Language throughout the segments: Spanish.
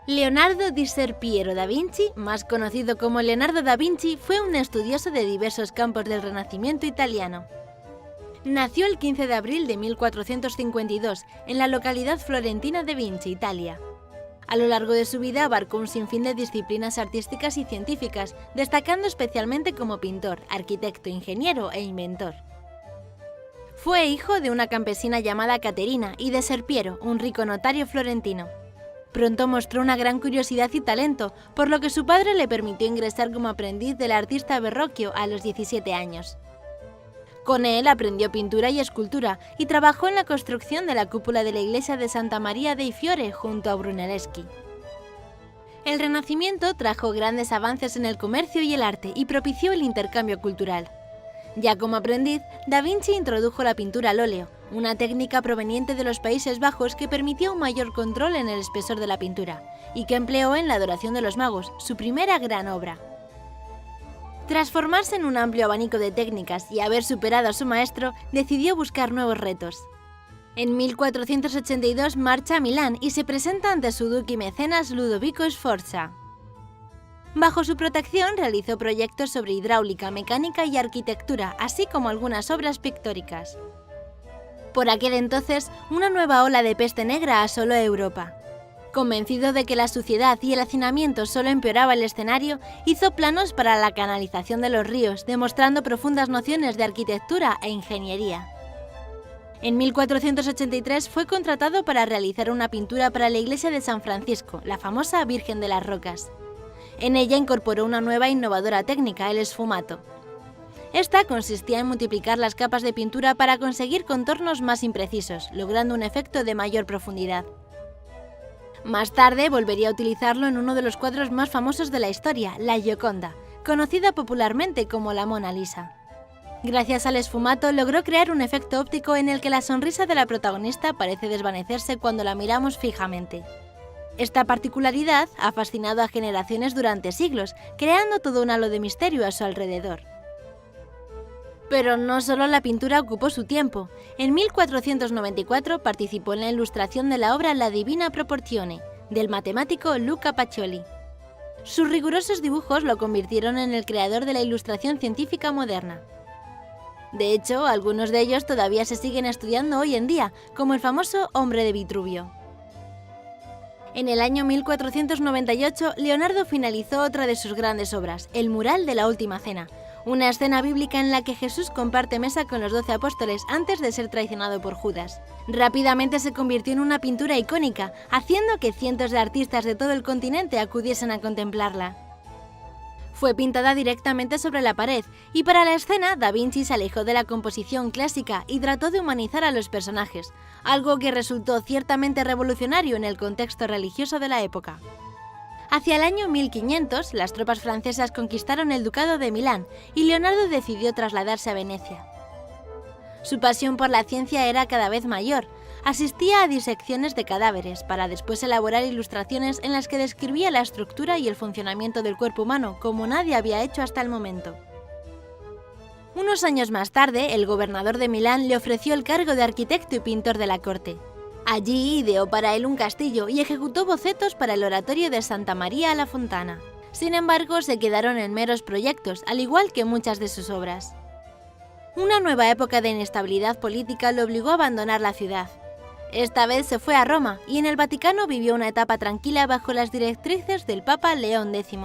Leonardo di Ser Piero da Vinci, más conocido como Leonardo da Vinci, fue un estudioso de diversos campos del Renacimiento italiano. Nació el 15 de abril de 1452 en la localidad florentina de Vinci, Italia. A lo largo de su vida abarcó un sinfín de disciplinas artísticas y científicas, destacando especialmente como pintor, arquitecto, ingeniero e inventor. Fue hijo de una campesina llamada Caterina y de Ser Piero, un rico notario florentino. Pronto mostró una gran curiosidad y talento, por lo que su padre le permitió ingresar como aprendiz del artista Verrocchio a los 17 años. Con él aprendió pintura y escultura y trabajó en la construcción de la cúpula de la iglesia de Santa Maria dei Fiori junto a Brunelleschi. El Renacimiento trajo grandes avances en el comercio y el arte y propició el intercambio cultural. Ya como aprendiz, Da Vinci introdujo la pintura al óleo, una técnica proveniente de los Países Bajos que permitía un mayor control en el espesor de la pintura, y que empleó en La adoración de los magos, su primera gran obra. Tras formarse en un amplio abanico de técnicas y haber superado a su maestro, decidió buscar nuevos retos. En 1482 marcha a Milán y se presenta ante su duque y mecenas Ludovico Sforza. Bajo su protección realizó proyectos sobre hidráulica, mecánica y arquitectura, así como algunas obras pictóricas. Por aquel entonces, una nueva ola de peste negra asoló Europa. Convencido de que la suciedad y el hacinamiento solo empeoraba el escenario, hizo planos para la canalización de los ríos, demostrando profundas nociones de arquitectura e ingeniería. En 1483 fue contratado para realizar una pintura para la iglesia de San Francisco, la famosa Virgen de las Rocas. En ella incorporó una nueva e innovadora técnica, el esfumato. Esta consistía en multiplicar las capas de pintura para conseguir contornos más imprecisos, logrando un efecto de mayor profundidad. Más tarde volvería a utilizarlo en uno de los cuadros más famosos de la historia, la Gioconda, conocida popularmente como la Mona Lisa. Gracias al esfumato logró crear un efecto óptico en el que la sonrisa de la protagonista parece desvanecerse cuando la miramos fijamente. Esta particularidad ha fascinado a generaciones durante siglos, creando todo un halo de misterio a su alrededor. Pero no solo la pintura ocupó su tiempo. En 1494 participó en la ilustración de la obra La Divina Proporzione, del matemático Luca Pacioli. Sus rigurosos dibujos lo convirtieron en el creador de la ilustración científica moderna. De hecho, algunos de ellos todavía se siguen estudiando hoy en día, como el famoso Hombre de Vitruvio. En el año 1498, Leonardo finalizó otra de sus grandes obras, el mural de la Última Cena, una escena bíblica en la que Jesús comparte mesa con los 12 apóstoles antes de ser traicionado por Judas. Rápidamente se convirtió en una pintura icónica, haciendo que cientos de artistas de todo el continente acudiesen a contemplarla. Fue pintada directamente sobre la pared, y para la escena Da Vinci se alejó de la composición clásica y trató de humanizar a los personajes, algo que resultó ciertamente revolucionario en el contexto religioso de la época. Hacia el año 1500, las tropas francesas conquistaron el ducado de Milán y Leonardo decidió trasladarse a Venecia. Su pasión por la ciencia era cada vez mayor. Asistía a disecciones de cadáveres para después elaborar ilustraciones en las que describía la estructura y el funcionamiento del cuerpo humano como nadie había hecho hasta el momento. Unos años más tarde, el gobernador de Milán le ofreció el cargo de arquitecto y pintor de la corte. Allí ideó para él un castillo y ejecutó bocetos para el oratorio de Santa María la Fontana. Sin embargo, se quedaron en meros proyectos, al igual que muchas de sus obras. Una nueva época de inestabilidad política lo obligó a abandonar la ciudad. Esta vez se fue a Roma y en el Vaticano vivió una etapa tranquila bajo las directrices del Papa León X.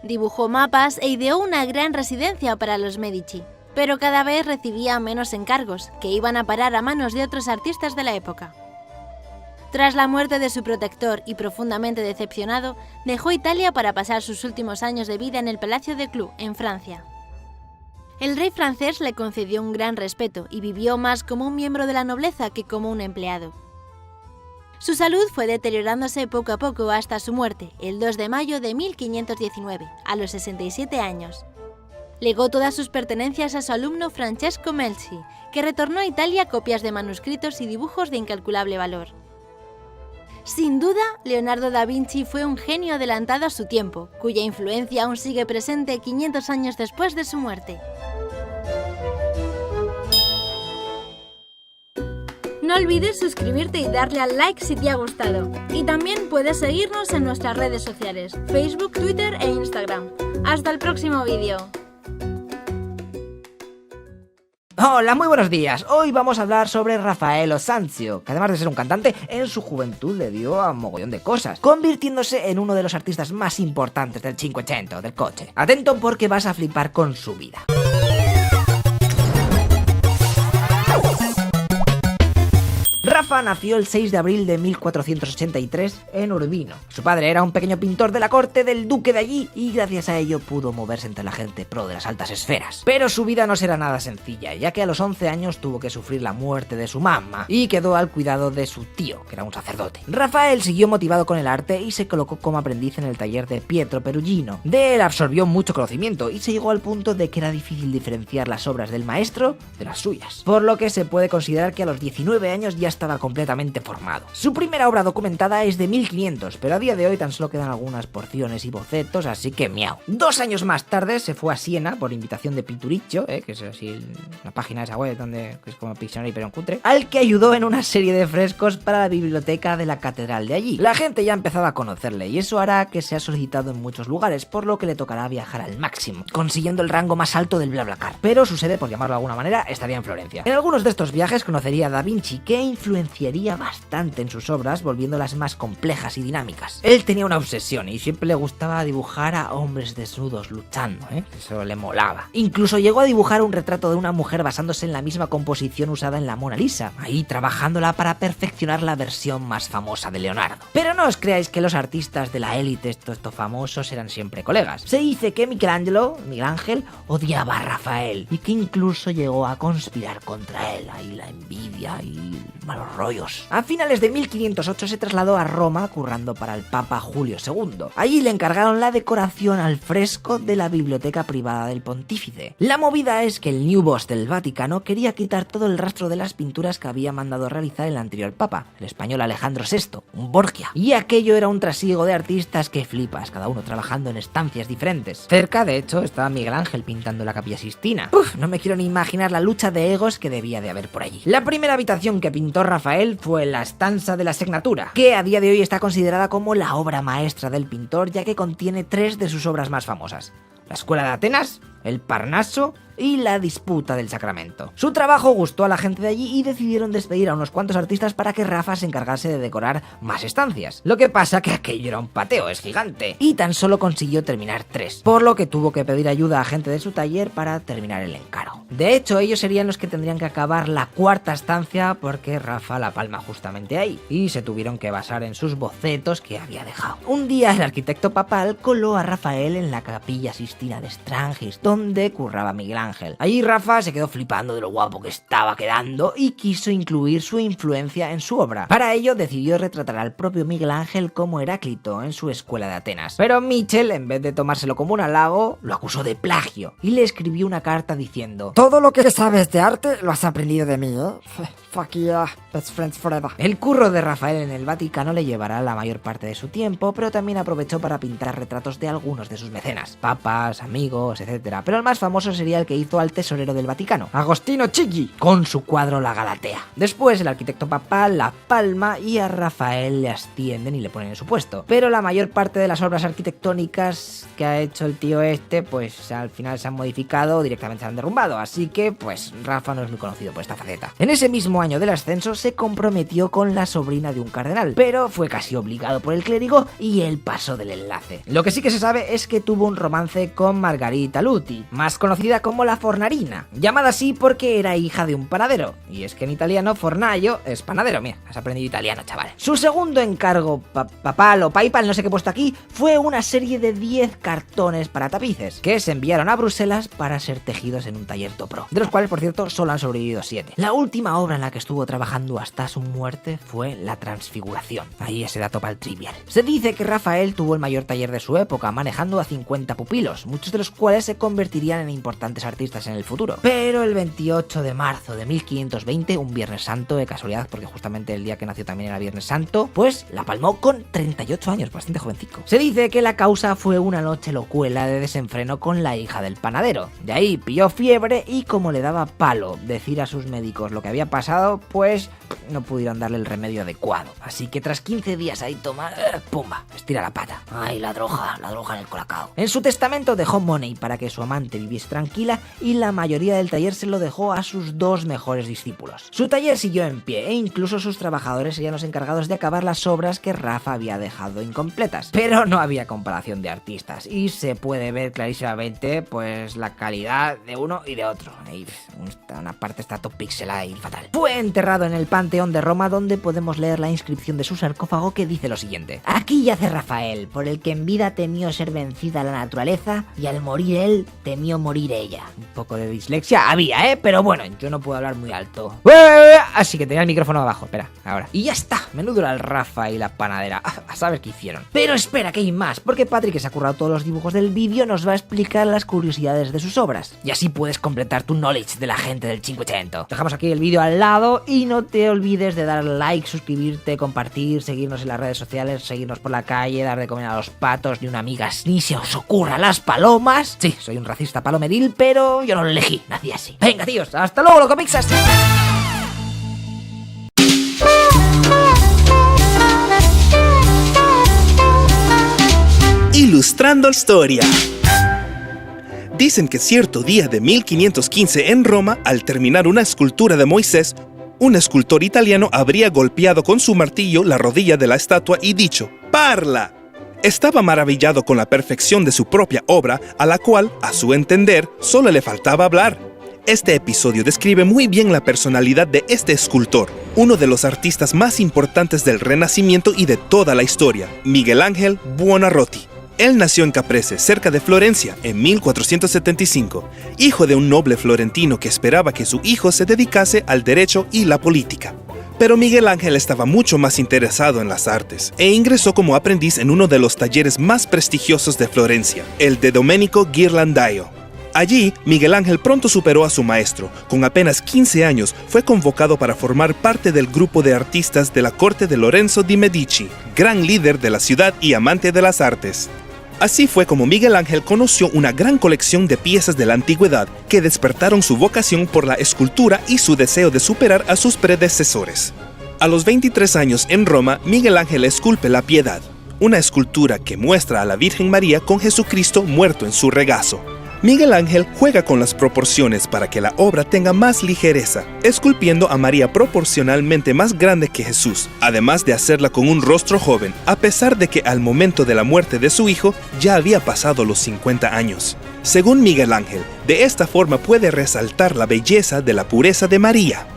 Dibujó mapas e ideó una gran residencia para los Medici, pero cada vez recibía menos encargos, que iban a parar a manos de otros artistas de la época. Tras la muerte de su protector y profundamente decepcionado, dejó Italia para pasar sus últimos años de vida en el Palacio de Clou, en Francia. El rey francés le concedió un gran respeto y vivió más como un miembro de la nobleza que como un empleado. Su salud fue deteriorándose poco a poco hasta su muerte, el 2 de mayo de 1519, a los 67 años. Legó todas sus pertenencias a su alumno Francesco Melzi, que retornó a Italia copias de manuscritos y dibujos de incalculable valor. Sin duda, Leonardo da Vinci fue un genio adelantado a su tiempo, cuya influencia aún sigue presente 500 años después de su muerte. No olvides suscribirte y darle al like si te ha gustado. Y también puedes seguirnos en nuestras redes sociales, Facebook, Twitter e Instagram. ¡Hasta el próximo vídeo! Hola, muy buenos días. Hoy vamos a hablar sobre Raffaello Sanzio, que además de ser un cantante, en su juventud le dio a un mogollón de cosas, convirtiéndose en uno de los artistas más importantes del Cinquecento, del coche. Atento porque vas a flipar con su vida. Rafa nació el 6 de abril de 1483 en Urbino. Su padre era un pequeño pintor de la corte del duque de allí y gracias a ello pudo moverse entre la gente pro de las altas esferas. Pero su vida no será nada sencilla, ya que a los 11 años tuvo que sufrir la muerte de su mamá y quedó al cuidado de su tío, que era un sacerdote. Rafael siguió motivado con el arte y se colocó como aprendiz en el taller de Pietro Perugino. De él absorbió mucho conocimiento y se llegó al punto de que era difícil diferenciar las obras del maestro de las suyas, por lo que se puede considerar que a los 19 años ya estaba completamente formado. Su primera obra documentada es de 1500, pero a día de hoy tan solo quedan algunas porciones y bocetos, así que miau. 2 años más tarde se fue a Siena por invitación de Pinturicchio, que es así la página de esa web donde es como Pictionary pero en cutre, al que ayudó en una serie de frescos para la biblioteca de la catedral de allí. La gente ya empezaba a conocerle y eso hará que sea solicitado en muchos lugares, por lo que le tocará viajar al máximo, consiguiendo el rango más alto del BlaBlaCar. Pero su sede, por llamarlo de alguna manera, estaría en Florencia. En algunos de estos viajes conocería a Da Vinci, que influenciaría bastante en sus obras, volviéndolas más complejas y dinámicas. Él tenía una obsesión y siempre le gustaba dibujar a hombres desnudos luchando, eso le molaba. Incluso llegó a dibujar un retrato de una mujer basándose en la misma composición usada en la Mona Lisa, ahí trabajándola para perfeccionar la versión más famosa de Leonardo. Pero no os creáis que los artistas de la élite, estos famosos, eran siempre colegas. Se dice que Miguel Ángel, odiaba a Rafael y que incluso llegó a conspirar contra él, ahí la envidia y malos rollos. A finales de 1508 se trasladó a Roma currando para el Papa Julio II. Allí le encargaron la decoración al fresco de la biblioteca privada del pontífice. La movida es que el New Boss del Vaticano quería quitar todo el rastro de las pinturas que había mandado realizar el anterior Papa, el español Alejandro VI, un Borgia. Y aquello era un trasiego de artistas que flipas, cada uno trabajando en estancias diferentes. Cerca, de hecho, estaba Miguel Ángel pintando la Capilla Sixtina. No me quiero ni imaginar la lucha de egos que debía de haber por allí. La primera habitación que pintó Rafael fue la Stanza de la Signatura, que a día de hoy está considerada como la obra maestra del pintor, ya que contiene 3 de sus obras más famosas: la Escuela de Atenas, el Parnaso y la Disputa del Sacramento. Su trabajo gustó a la gente de allí y decidieron despedir a unos cuantos artistas para que Rafa se encargase de decorar más estancias. Lo que pasa que aquello era un pateo, es gigante, y tan solo consiguió terminar 3, por lo que tuvo que pedir ayuda a gente de su taller para terminar el encargo. De hecho, ellos serían los que tendrían que acabar la 4ª estancia porque Rafa la palma justamente ahí, y se tuvieron que basar en sus bocetos que había dejado. Un día el arquitecto papal coló a Rafael en la Capilla Sixtina de Strangis, donde curraba Miguel Ángel. Allí Rafa se quedó flipando de lo guapo que estaba quedando y quiso incluir su influencia en su obra. Para ello decidió retratar al propio Miguel Ángel como Heráclito en su Escuela de Atenas. Pero Michel, en vez de tomárselo como un halago, lo acusó de plagio y le escribió una carta diciendo: todo lo que sabes de arte lo has aprendido de mí, Fuck yeah, best friends forever. El curro de Rafael en el Vaticano le llevará la mayor parte de su tiempo, pero también aprovechó para pintar retratos de algunos de sus mecenas, papas, amigos, etc. Pero el más famoso sería el que hizo al tesorero del Vaticano, Agostino Chigi, con su cuadro La Galatea. Después el arquitecto papal la palma y a Rafael le ascienden y le ponen en su puesto. Pero la mayor parte de las obras arquitectónicas que ha hecho el tío pues al final se han modificado o directamente se han derrumbado, así que pues Rafa no es muy conocido por esta faceta. En ese mismo año del ascenso se comprometió con la sobrina de un cardenal, pero fue casi obligado por el clérigo y él pasó del enlace. Lo que sí que se sabe es que tuvo un romance con Margarita Luti, más conocida como la Fornarina, llamada así porque era hija de un panadero, y es que en italiano fornaio es panadero. Mira, has aprendido italiano, chaval. Su segundo encargo papal o paipal, no sé qué he puesto aquí, fue una serie de 10 cartones para tapices, que se enviaron a Bruselas para ser tejidos en un taller Topro, de los cuales, por cierto, solo han sobrevivido 7. La última obra en la que estuvo trabajando hasta su muerte fue La Transfiguración. Ahí ese dato para el trivial. Se dice que Rafael tuvo el mayor taller de su época, manejando a 50 pupilos, muchos de los cuales se convertirían en importantes artistas artistas en el futuro. Pero el 28 de marzo de 1520, un Viernes Santo, de casualidad, porque justamente el día que nació también era Viernes Santo, pues la palmó con 38 años, bastante jovencico. Se dice que la causa fue una noche locuela de desenfreno con la hija del panadero. De ahí pilló fiebre y como le daba palo decir a sus médicos lo que había pasado, pues no pudieron darle el remedio adecuado. Así que tras 15 días ahí toma, pumba, estira la pata. Ay, la droga en el colacao. En su testamento dejó money para que su amante viviese tranquila y la mayoría del taller se lo dejó a sus 2 mejores discípulos. Su taller siguió en pie e incluso sus trabajadores serían los encargados de acabar las obras que Rafa había dejado incompletas. Pero no había comparación de artistas y se puede ver clarísimamente pues la calidad de uno y de otro. Ahí, una parte está todo pixelada y fatal. Fue enterrado en el Panteón de Roma, donde podemos leer la inscripción de su sarcófago que dice lo siguiente: aquí yace Rafael, por el que en vida temió ser vencida la naturaleza y al morir él temió morir ella. Un poco de dislexia había, pero bueno, yo no puedo hablar muy alto. Así que tenía el micrófono abajo, espera, ahora. Y ya está, menudo era el Rafa y la panadera, a saber qué hicieron. Pero espera, que hay más, porque Patrick, que se ha currado todos los dibujos del vídeo, nos va a explicar las curiosidades de sus obras. Y así puedes completar tu knowledge de la gente del 500. Dejamos aquí el vídeo al lado y no te olvides de dar like, suscribirte, compartir, seguirnos en las redes sociales, seguirnos por la calle, dar de comer a los patos, ni una amiga, ni se os ocurra las palomas. Sí, soy un racista palomeril, pero yo no lo elegí, nací así. Venga, tíos, hasta luego, locomixas. Ilustrando Historia. Dicen que cierto día de 1515 en Roma, al terminar una escultura de Moisés, un escultor italiano habría golpeado con su martillo la rodilla de la estatua y dicho: ¡Parla! Estaba maravillado con la perfección de su propia obra, a la cual, a su entender, solo le faltaba hablar. Este episodio describe muy bien la personalidad de este escultor, uno de los artistas más importantes del Renacimiento y de toda la historia, Miguel Ángel Buonarroti. Él nació en Caprese, cerca de Florencia, en 1475, hijo de un noble florentino que esperaba que su hijo se dedicase al derecho y la política. Pero Miguel Ángel estaba mucho más interesado en las artes, e ingresó como aprendiz en uno de los talleres más prestigiosos de Florencia, el de Domenico Ghirlandaio. Allí, Miguel Ángel pronto superó a su maestro. Con apenas 15 años, fue convocado para formar parte del grupo de artistas de la corte de Lorenzo di Medici, gran líder de la ciudad y amante de las artes. Así fue como Miguel Ángel conoció una gran colección de piezas de la antigüedad que despertaron su vocación por la escultura y su deseo de superar a sus predecesores. A los 23 años en Roma, Miguel Ángel esculpe la Piedad, una escultura que muestra a la Virgen María con Jesucristo muerto en su regazo. Miguel Ángel juega con las proporciones para que la obra tenga más ligereza, esculpiendo a María proporcionalmente más grande que Jesús, además de hacerla con un rostro joven, a pesar de que al momento de la muerte de su hijo ya había pasado los 50 años. Según Miguel Ángel, de esta forma puede resaltar la belleza de la pureza de María.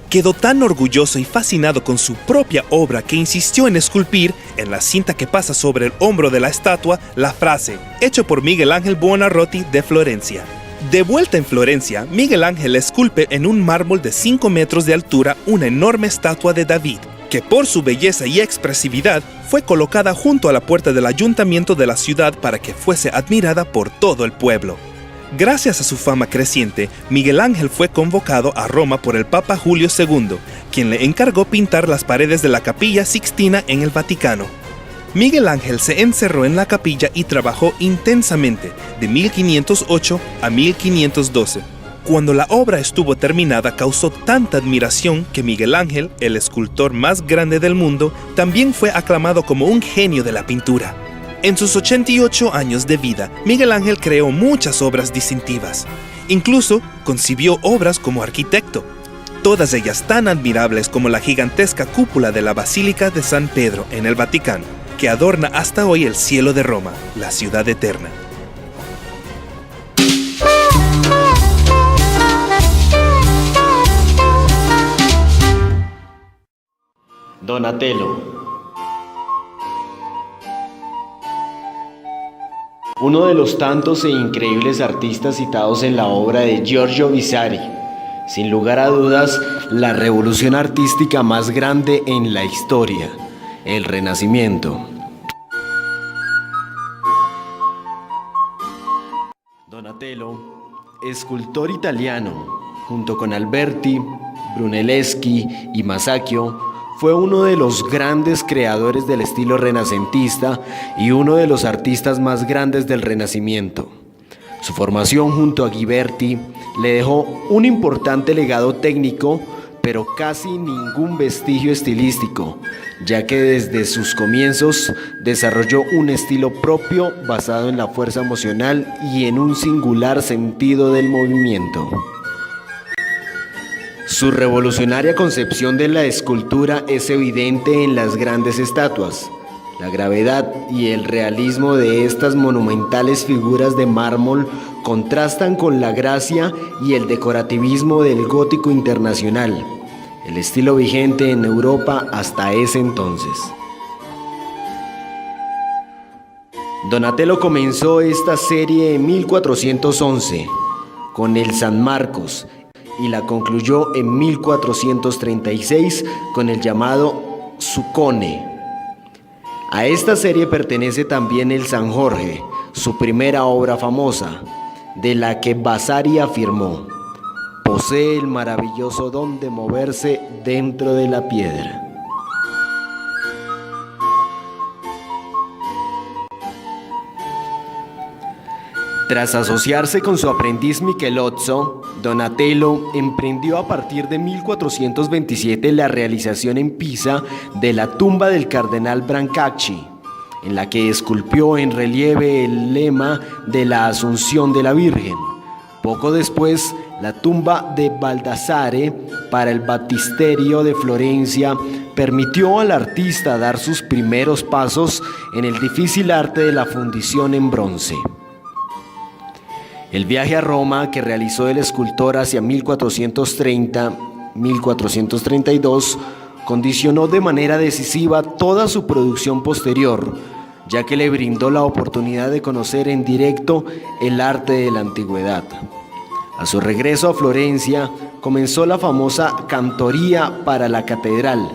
Quedó tan orgulloso y fascinado con su propia obra que insistió en esculpir, en la cinta que pasa sobre el hombro de la estatua, la frase, hecho por Miguel Ángel Buonarroti de Florencia. De vuelta en Florencia, Miguel Ángel esculpe en un mármol de 5 metros de altura una enorme estatua de David, que por su belleza y expresividad fue colocada junto a la puerta del ayuntamiento de la ciudad para que fuese admirada por todo el pueblo. Gracias a su fama creciente, Miguel Ángel fue convocado a Roma por el Papa Julio II, quien le encargó pintar las paredes de la Capilla Sixtina en el Vaticano. Miguel Ángel se encerró en la capilla y trabajó intensamente de 1508 a 1512. Cuando la obra estuvo terminada, causó tanta admiración que Miguel Ángel, el escultor más grande del mundo, también fue aclamado como un genio de la pintura. En sus 88 años de vida, Miguel Ángel creó muchas obras distintivas. Incluso concibió obras como arquitecto, todas ellas tan admirables como la gigantesca cúpula de la Basílica de San Pedro en el Vaticano, que adorna hasta hoy el cielo de Roma, la ciudad eterna. Donatello. Uno de los tantos e increíbles artistas citados en la obra de Giorgio Vasari. Sin lugar a dudas, la revolución artística más grande en la historia, el Renacimiento. Donatello escultor italiano, junto con Alberti, Brunelleschi y Masaccio, fue uno de los grandes creadores del estilo renacentista y uno de los artistas más grandes del Renacimiento. Su formación junto a Ghiberti le dejó un importante legado técnico, pero casi ningún vestigio estilístico, ya que desde sus comienzos desarrolló un estilo propio basado en la fuerza emocional y en un singular sentido del movimiento. Su revolucionaria concepción de la escultura es evidente en las grandes estatuas. La gravedad y el realismo de estas monumentales figuras de mármol contrastan con la gracia y el decorativismo del gótico internacional, el estilo vigente en Europa hasta ese entonces. Donatello comenzó esta serie en 1411 con el San Marcos y la concluyó en 1436 con el llamado Zuccone. A esta serie pertenece también el San Jorge, su primera obra famosa, de la que Vasari afirmó: posee el maravilloso don de moverse dentro de la piedra. Tras asociarse con su aprendiz Michelozzo, Donatello emprendió a partir de 1427 la realización en Pisa de la tumba del cardenal Brancacci, en la que esculpió en relieve el lema de la Asunción de la Virgen. Poco después, la tumba de Baldassare para el Baptisterio de Florencia permitió al artista dar sus primeros pasos en el difícil arte de la fundición en bronce. El viaje a Roma que realizó el escultor hacia 1430-1432 condicionó de manera decisiva toda su producción posterior, ya que le brindó la oportunidad de conocer en directo el arte de la antigüedad. A su regreso a Florencia, comenzó la famosa cantoría para la catedral,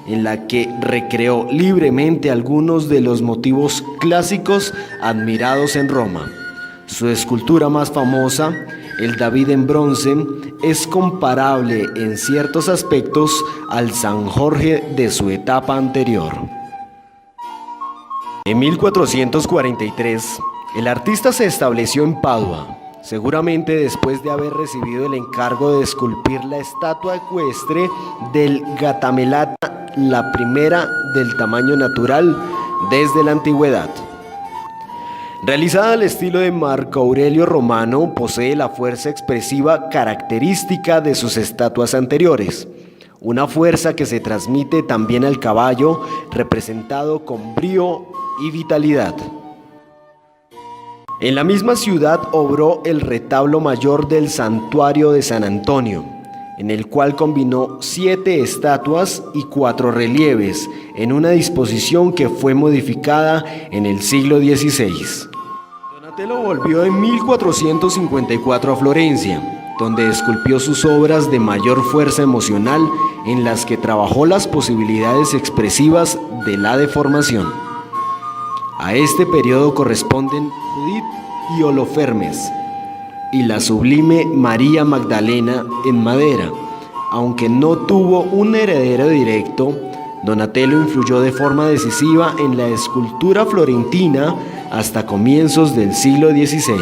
en la que recreó libremente algunos de los motivos clásicos admirados en Roma. Su escultura más famosa, el David en bronce, es comparable en ciertos aspectos al San Jorge de su etapa anterior. En 1443, el artista se estableció en Padua, seguramente después de haber recibido el encargo de esculpir la estatua ecuestre del Gatamelata, la primera del tamaño natural desde la antigüedad. Realizada al estilo de Marco Aurelio Romano, posee la fuerza expresiva característica de sus estatuas anteriores, una fuerza que se transmite también al caballo, representado con brío y vitalidad. En la misma ciudad obró el retablo mayor del Santuario de San Antonio, en el cual combinó 7 estatuas y 4 relieves, en una disposición que fue modificada en el siglo XVI. Donatello volvió en 1454 a Florencia, donde esculpió sus obras de mayor fuerza emocional, en las que trabajó las posibilidades expresivas de la deformación. A este periodo corresponden Judith y Holofernes y la sublime María Magdalena en madera. Aunque no tuvo un heredero directo, Donatello influyó de forma decisiva en la escultura florentina hasta comienzos del siglo XVI.